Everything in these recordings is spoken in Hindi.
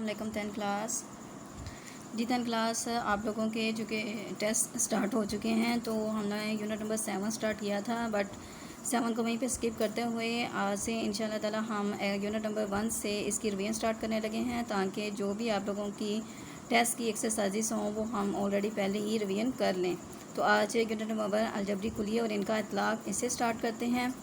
अस्सलाम वालेकुम 10th क्लास जी। 10th क्लास आप लोगों के जो कि टेस्ट स्टार्ट हो चुके हैं, तो हमने यूनिट नंबर 7 स्टार्ट किया था, बट 7 को वहीं पे स्किप करते हुए आज से इंशाल्लाह ताला हम यूनिट नंबर 1 से इसकी रिवीजन स्टार्ट करने लगे हैं, ताकि जो भी आप लोगों की टेस्ट की एक्सरसाइजेस हों वो हम ऑलरेडी पहले ही रिवीजन कर लें। तो आज यूनिट नंबर 1 अलजबरी कुलिया और इनका इतलाक़, इससे स्टार्ट करते हैं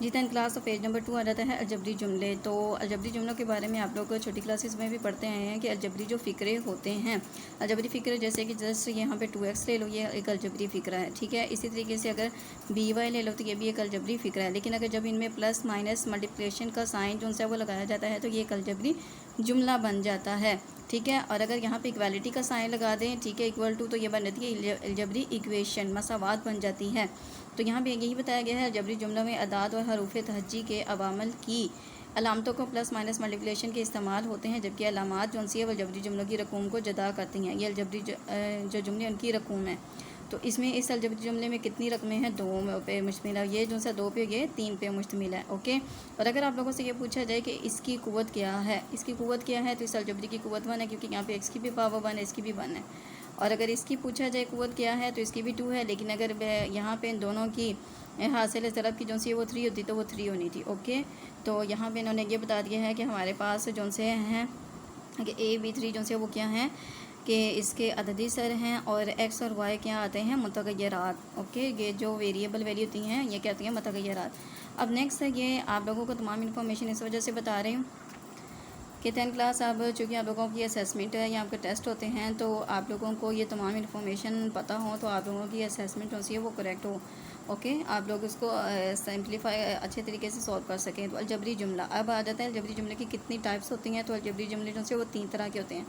जी। 10th क्लास तो पेज नंबर 2 आ जाता है अलजबरी जुमले। तो अलजबरी जुमलों के बारे में आप लोग छोटी क्लासेस में भी पढ़ते आए हैं कि अलजबरी जो फ़िक्रे होते हैं, अलजबरी फ़िक्रे जैसे कि जस्ट यहाँ पे 2x ले लो, ये एक अलजबरी फ़िक्रा है, ठीक है। इसी तरीके से अगर by ले लो तो ये भी एक अलजबरी फ़िक्रा है, लेकिन अगर जब इनमें प्लस माइनस मल्टीप्लिकेशन का साइन जो है वो लगाया जाता है तो ये एक अलजबरी जुमला बन जाता है, ठीक है। और अगर यहाँ पे इक्वालिटी का साइन लगा दें, ठीक है, इक्वल टू, तो ये बन जाती है अलजबरी इक्वेशन, मसावात बन जाती है। तो यहाँ पे यही बताया गया है अलजबरी जुमलों में अदाद और हरूफ तहज्जी के अवामल की अलामतों को प्लस माइनस मल्टीप्लिकेशन के इस्तेमाल होते हैं, जबकि अलामात जो सी है वो अलजबरी जुमलों की रकूम को जदा करती हैं। ये अलजबरी जो जुमले उनकी रकूम है। तो इसमें इस अलजबरी जुमले में कितनी रकमें हैं? 2 पे मुश्तमिल है, ये जो सा 2 पे, ये 3 पे मुश्तमिल है, ओके। और अगर आप लोगों से ये पूछा जाए कि इसकी कुव्वत क्या है, इसकी कुव्वत क्या है, तो इस अलजबरी की कुव्वत 1 है, क्योंकि यहाँ पे x की भी पावर 1 है, इसकी भी 1 है। और अगर इसकी पूछा जाए कुव्वत क्या है, तो इसकी भी 2 है, लेकिन अगर यहाँ पे इन दोनों की हासिल ज़रब की जो सी वो 3 होती तो वो 3 होनी थी, ओके। तो यहाँ पे इन्होंने ये बता दिया है कि हमारे पास जो से हैं कि AB3 जो से वो क्या हैं कि इसके अददी सर हैं, और x और y क्या आते हैं? मुतग़य्यरात, ओके। ये जो वेरिएबल वैल्यू होती हैं ये क्या होती हैं? मुतग़य्यरात। अब नेक्स्ट है, ये आप लोगों को तमाम इन्फॉर्मेशन इस वजह से बता रही हूँ कि 10th क्लास अब चूँकि आप लोगों की असेसमेंट है या आपके टेस्ट होते हैं, तो आप लोगों को ये तमाम इन्फॉर्मेशन पता हो तो आप लोगों की असेसमेंट जो सी है वो करेक्ट हो, ओके। आप लोग इसको सिंप्लीफाई अच्छे तरीके से सॉल्व कर सकें। तो अलजबरी जुमला अब आ जाता है, अलजबरी जुमले की कितनी टाइप्स होती हैं? तो अलजबरी जुमले जो से वो 3 तरह के होते हैं।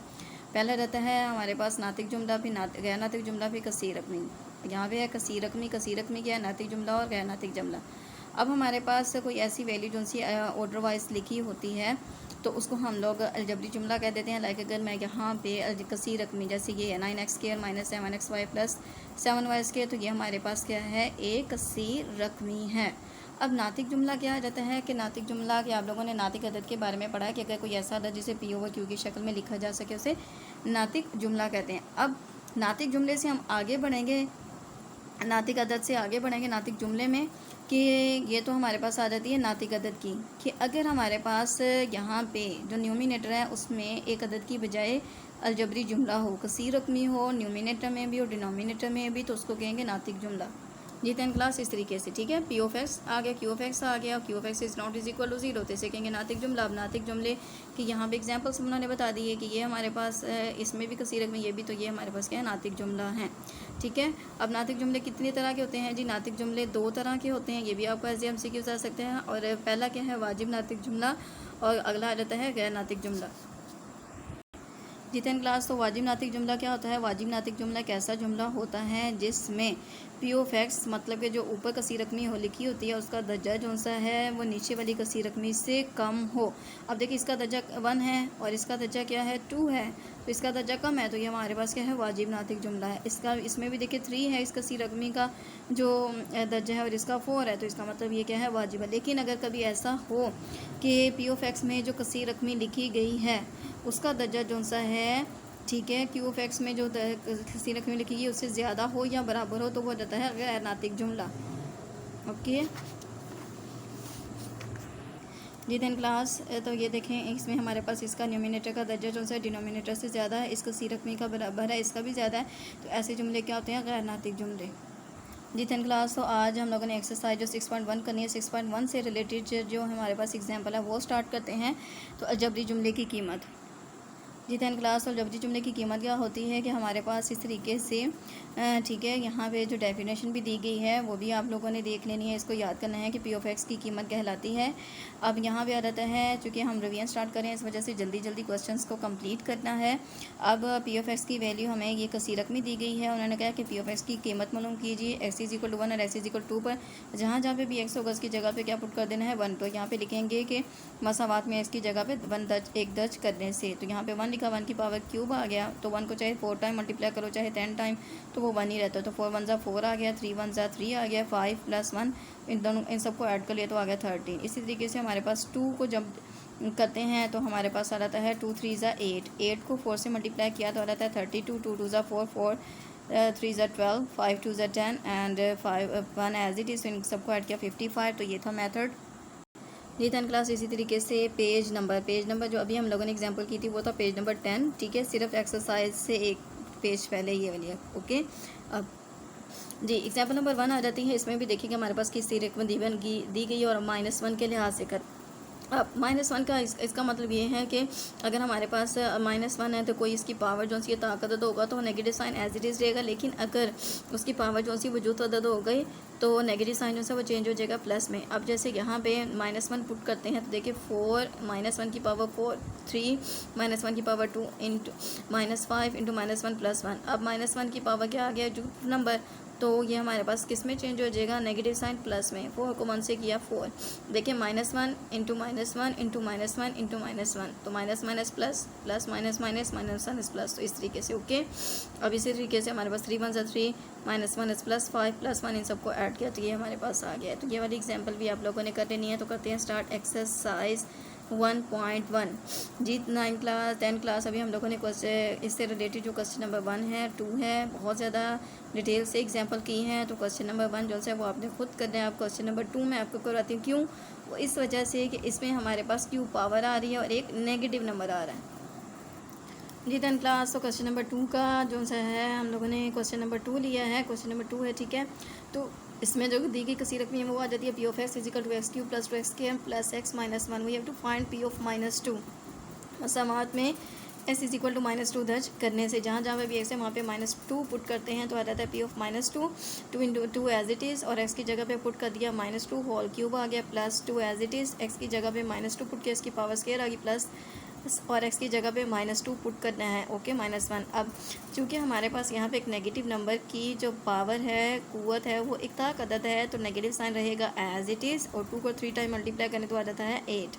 पहला रहता है हमारे पास नातिक जुमला, फिर गैर नातिक जुमला, फिर कसीर रकमी। यहाँ पे है कसीर रकमी। कसीर रकमी क्या है? नातिक जुमला और गैर नातिक जुमला। अब हमारे पास कोई ऐसी वैल्यू जो सी ऑर्डर वाइज लिखी होती है तो उसको हम लोग अलजबरी जुमला कह देते हैं। लाइक अगर मैं यहाँ पे कसीर रकमी, जैसे ये है 9x² - 7xy + 7y², तो ये हमारे पास क्या है? एक कसीर रकमी है। अब नातिक जुमला क्या आ जाता है कि नातिक जुमला कि आप लोगों ने नातिक अदद के बारे में पढ़ा है कि अगर कोई ऐसा अदद जिसे P/Q की शक्ल में लिखा जा सके उसे नातिक जुमला कहते हैं। अब नातिक जुमले से हम आगे बढ़ेंगे, नातिक अदद से आगे बढ़ेंगे नातिक जुमले में, कि ये तो हमारे पास आ जाती है नातिक अदद की, कि अगर हमारे पास यहाँ पे जो न्यूमिनेटर है उसमें एक अदद की बजाय अलजबरी जुमला हो, कसीर रकमी हो, न्यूमिनेटर में भी और डिनोमिनेटर में भी, तो उसको कहेंगे नातिक जुमला जी। 10th क्लास इस तरीके से, ठीक है। P(x) आ गया, Q(x) आ गया, Q(x) is not is equal to 0, तो इसे कहेंगे नातिक जुमला। अब नातिक जुमले कि यहाँ पे एग्जांपल्स उन्होंने बता दी है कि ये हमारे पास इसमें भी कसीर में ये भी, तो ये हमारे पास क्या है? नातिक जुमला है, ठीक है। अब नातिक जुमले कितने तरह के होते हैं जी? नातिक जुमले 2 तरह के होते हैं, ये भी आपको ऐसे MCQ आ सकते हैं। और पहला क्या है? वाजिब नातिक जुमला, और अगला आ जाता है गैर नातिक जुमला जी। 10th क्लास तो वाजिब नातिक जुमला क्या होता है? वाजिब नातिक जुमला एक ऐसा जुमला होता है जिसमें P(x) मतलब कि जो ऊपर कसीर रकमी हो लिखी होती है उसका दर्जा जो सा है वो नीचे वाली कसीर रकमी से कम हो। अब देखिए इसका दर्जा 1 है और इसका दर्जा क्या है? 2 है, तो इसका दर्जा कम है, तो ये हमारे पास क्या है? वाजिब नातिक जुमला है। इसमें भी देखिए 3 है इस कसीर रकमी का जो दर्जा है, और इसका 4 है, तो इसका मतलब ये क्या है? वाजिब है। लेकिन अगर कभी ऐसा हो कि P(x) में जो कसीर रकमी लिखी गई है उसका दर्जा जो सा है, ठीक है, Q(x) में जो कसीर रकमी लिखी गई उससे ज़्यादा हो या बराबर हो, तो वो जाता है गैर नातिक जुमला, ओके जी। 10th क्लास तो ये देखें, इसमें हमारे पास इसका न्यूमिनेटर का दर्जा जो है डिनोमिनेटर से ज़्यादा है, इस कसीर रकमी का बराबर है, इसका भी ज़्यादा है, तो ऐसे जुमले क्या होते हैं? गैर नातिक जुमले जी। 10th क्लास तो आज हम लोगों ने एक्सरसाइज जो 6.1 करनी है, 6.1 से रिलेटेड जो हमारे पास एग्जाम्पल है वो स्टार्ट करते हैं। तो अलजबरी जुमले की कीमत जी। 10th क्लास और अलजबरी जुमले की कीमत क्या होती है कि हमारे पास इस तरीके से, ठीक है, यहाँ पे जो डेफिनेशन भी दी गई है वो भी आप लोगों ने देख लेनी है, इसको याद करना है कि P(x) की कीमत कहलाती है। अब यहाँ पे आ जाता है, चूँकि हम रिवीजन स्टार्ट करें इस वजह से जल्दी जल्दी क्वेश्चंस को कंप्लीट करना है। अब P(x) की वैल्यू हमें ये कसीर रकमी दी गई है, उन्होंने कहा कि P(x) की कीमत मालूम कीजिए x = 1 और x = 2 पर। जहाँ जहाँ पे भी x होगा उसकी जगह पे क्या पुट कर देना है? 1। तो यहाँ पे लिखेंगे कि मसावात में x की जगह पे 1 दर्ज करने से, तो यहाँ पे 1 लिखा, 1 की पावर क्यूब आ गया, तो 1 को चाहे 4 टाइम मल्टीप्लाई करो चाहे 10 टाइम तो वो 1 ही रहता है। तो 4 × 1 = 4 आ गया, 3 × 1 = 3 आ गया, 5 + 1 इन सबको ऐड कर लिया तो आ गया 13। इसी तरीके से हमारे पास 2 को जब करते हैं तो हमारे पास आ जाता है 2 3 ज़ा 8, 8 को 4 से मल्टीप्लाई किया तो आ जाता है 32, 2 2 ज़ा 4, 4 3 ज़ा 12, 5 2 ज़ा 10 एंड 5 1 एज इट इज़, इन सबको ऐड किया 55। तो ये था मेथड। जी 10 क्लास। इसी तरीके से पेज नंबर जो अभी हम लोगों ने एग्जांपल की थी वो था पेज नंबर 10, ठीक है, सिर्फ एक्सरसाइज से एक पेज पहले ये वाली है, ओके। अब जी एग्जाम्पल नंबर 1 आ जाती है। इसमें भी देखिए हमारे पास किस रकम दी गई है और -1 के लिहाज से कर। अब -1 का इसका मतलब ये है कि अगर हमारे पास -1 है तो कोई इसकी पावर जो सी ताकत अदद होगा तो negative sign as it is रहेगा, लेकिन अगर उसकी पावर जो सी वजूद अदद हो गई तो नेगेटिव साइन जो सा वो चेंज हो जाएगा प्लस में। अब जैसे यहाँ पे -1 पुट करते हैं तो देखिए 4 -1 की पावर 4, 3 -1 की पावर 2 इंटू -5 इंटू -1 + 1। अब -1 की पावर क्या आ गया जो नंबर, तो ये हमारे पास किस में चेंज हो जाएगा, नेगेटिव साइन प्लस में। 4 को 1 से किया 4, देखिए -1 इंटू -1 इंटू -1 इंटू -1, तो minus minus plus plus minus minus minus minus plus, तो इस तरीके से, ओके। अब इसी तरीके से हमारे पास 3 1 3 -1 प्लस 5 + 1, इन सबको ऐड किया तो ये हमारे पास आ गया है। तो ये वाली एग्जाम्पल भी आप लोगों ने कर लेनी है। तो करते हैं स्टार्ट एक्सरसाइज 1.1। जी 9 क्लास 10 क्लास अभी हम लोगों ने क्वेश्चन इससे रिलेटेड जो क्वेश्चन नंबर 1 है 2 है बहुत ज़्यादा डिटेल से एग्जांपल की हैं। तो क्वेश्चन नंबर 1 जो है वो आपने खुद करना है। आप क्वेश्चन नंबर 2 मैं आपको करवाती हूँ। क्यों? वो इस वजह से कि इसमें हमारे पास क्यू पावर आ रही है और एक नेगेटिव नंबर आ रहा है। जी 10 क्लास। तो क्वेश्चन नंबर 2 का जो सा है हम लोगों ने क्वेश्चन नंबर 2 लिया है। क्वेश्चन नंबर 2 है, ठीक है। तो इसमें जो दी गई कसी रकम है वो आ जाती है P(x) = x³ + 2x² + x - 1। We have to find P of -2। मसामात में s = -2 दर्ज करने से जहाँ जहाँ पे भी x है वहाँ पे -2 पुट करते हैं तो आ जाता है P of -2, 2 into 2 as it is, और x की जगह पे पुट कर दिया -2 होल क्यूब आ गया +2 एज इट इज़। x की जगह पे -2 पुट किया, इसकी पावर स्क्वायर आ गई प्लस, और x की जगह पे -2 पुट करना है, ओके -1। अब चूँकि हमारे पास यहाँ पे एक नेगेटिव नंबर की जो पावर है, कुव्वत है, वो एक ताक अदद है तो नेगेटिव साइन रहेगा एज इट इज़, और 2 को 3 टाइम मल्टीप्लाई करने तो आ जाता है 8।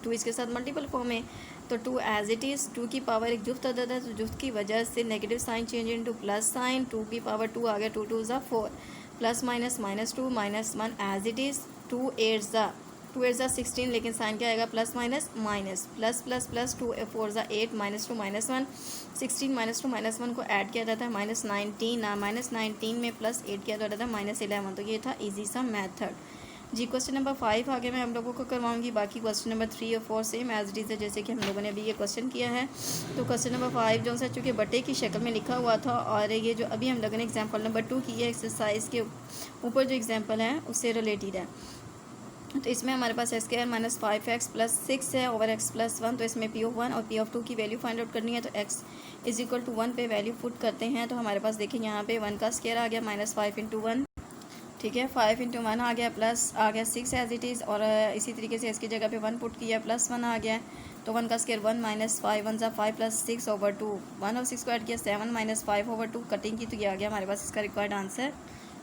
2 इसके साथ मल्टीपल फॉर्म में, तो 2 एज इट इज़। 2 की पावर एक जुफ्त अदद है तो जुफ्त की वजह से negative sign change into plus sign. 2 की पावर 2 आ गया, 2 2 ज़ा 4 plus minus -2 -1 as it is. 2 8 ज़ा 16, लेकिन साइन क्या आएगा plus minus minus plus plus plus 2 4 ज़ा 8 -2 -1 16 -2 -1 को ऐड किया जाता है -19 -19 में प्लस 8 किया जाता है -11। तो ये था इजी सा मेथड। जी क्वेश्चन नंबर 5 आगे मैं हम लोगों को करवाऊंगी। बाकी क्वेश्चन नंबर 3 और 4 सेम एज इट इज़ है जैसे कि हम लोगों ने अभी ये क्वेश्चन किया है। तो क्वेश्चन नंबर 5 जो है चूँकि बटे की शक्ल में लिखा हुआ था, और ये जो अभी हम लोगों ने एग्जाम्पल नंबर 2 की है एक्सरसाइज के ऊपर जो एग्जाम्पल है उससे रिलेटेड है। तो इसमें हमारे पास x² - 5x + 6 है ओवर x + 1। तो इसमें P of 1 और P of 2 की वैल्यू फाइंड आउट करनी है। तो x = 1 पे वैल्यू पुट करते हैं तो हमारे पास देखिए यहाँ पे 1 का स्क्वायर आ गया -5 × 1, ठीक है, 5 × 1 आ गया प्लस आ गया 6 एज इट इज़, और इसी तरीके से इसकी जगह पे 1 पुट किया +1 आ गया। तो 1 का स्क्वायर 1 - 5 1 ज़ा 5 + 6 ओवर 2, 1 और 6 को ऐड किया 7 - 5 ओवर 2 कटिंग की तो ये आ गया हमारे पास इसका रिक्वायर्ड आंसर।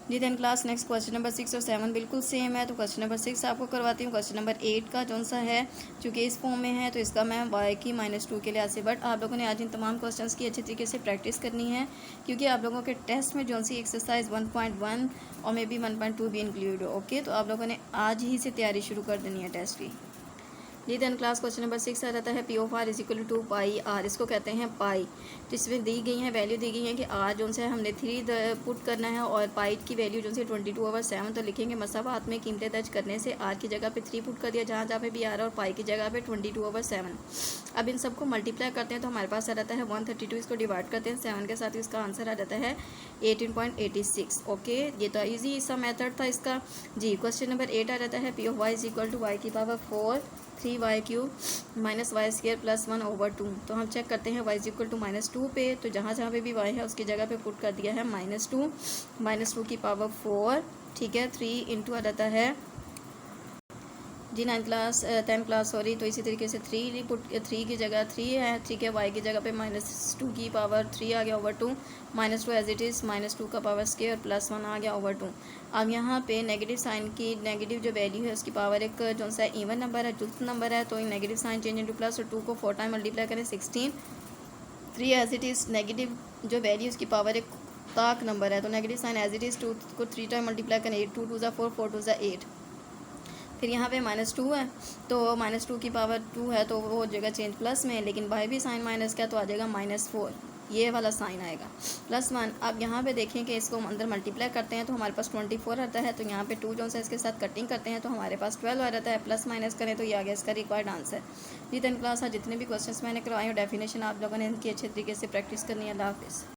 जी 10 क्लास। नेक्स्ट क्वेश्चन नंबर 6 और 7 बिल्कुल सेम है। तो क्वेश्चन नंबर 6 आपको करवाती हूँ। क्वेश्चन नंबर 8 का जो सा है चूँकि इस फॉर्म में है तो इसका मैं y की -2 के लिहाज से, बट आप लोगों ने आज इन तमाम क्वेश्चंस की अच्छी तरीके से प्रैक्टिस करनी है क्योंकि आप लोगों के टेस्ट में जो सी एक्सरसाइज 1.1 और मे बी 1.2 भी इंक्लूड हो, ओके। तो आप लोगों ने आज ही से तैयारी शुरू कर देनी है टेस्ट की। जी 10 क्लास। क्वेश्चन नंबर 6 आ जाता है P of r = 2 pi r, इसको कहते हैं पाई। तो इसमें दी गई है वैल्यू दी गई है कि r जो से हमने 3 पुट करना है और पाई की वैल्यू जो से 22/7। तो लिखेंगे मसावात में कीमतें दर्ज करने से r की जगह पे 3 पुट कर दिया जहाँ जहाँ पे भी r और पाई की जगह पे 22/7। अब इन सबको मल्टीप्लाई करते हैं तो हमारे पास आ जाता है 132। इसको डिवाइड करते हैं 7 के साथ, इसका आंसर आ जाता है 18.86, ओके। ये तो ईजी सा मेथड था इसका। जी क्वेश्चन नंबर 8 आ जाता है P of y = y की पावर 4 3y³ - y² + 1 ओवर 2। तो हम चेक करते हैं y = -2 पे, तो जहाँ जहाँ पे भी y है उसकी जगह पे पुट कर दिया है -2 की पावर 4, ठीक है, 3 इंटू आ जाता है जी 10 क्लास सॉरी। तो इसी तरीके से 3 की जगह 3 है, ठीक है, y की जगह पे -2 की पावर 3 आ गया ओवर 2 -2 एज इट इज़, -2 का पावर स्क्वायर +1 आ गया ओवर 2। अब यहाँ पे नेगेटिव साइन की नेगेटिव जो वैल्यू है उसकी पावर एक जो सा इवन नंबर है, जुफ्त नंबर है, तो negative sign change into plus, और 2 को 4 टाइम मल्टीप्लाई करें 16, 3 एज इट इज़। नेगेटिव जो वैल्यू उसकी पावर एक ताक नंबर है तो negative sign as it is, 2 को 3 टाइम मल्टीप्लाई करें 8 2 2 ज़ा 4 4 2 ज़ा 8। फिर यहाँ पे -2 है, तो -2 की पावर 2 है तो वो हो जाएगा चेंज प्लस में, लेकिन बाय भी साइन माइनस का तो आ जाएगा -4, ये वाला साइन आएगा +1। अब यहाँ पे देखें कि इसको हम अंदर मल्टीप्लाई करते हैं तो हमारे पास 24 आता है, तो यहाँ पे 2 जो है इसके साथ कटिंग करते हैं तो हमारे पास 12 आ जाता है, प्लस माइनस करें तो ये आ गया इसका रिक्वायर्ड आंसर। जी 10th क्लास जितने भी क्वेश्चंस मैंने करवाए हैं डेफिनेशन आप लोगों ने इनकी अच्छे तरीके से प्रैक्टिस करनी है। अल्लाह हाफिज़।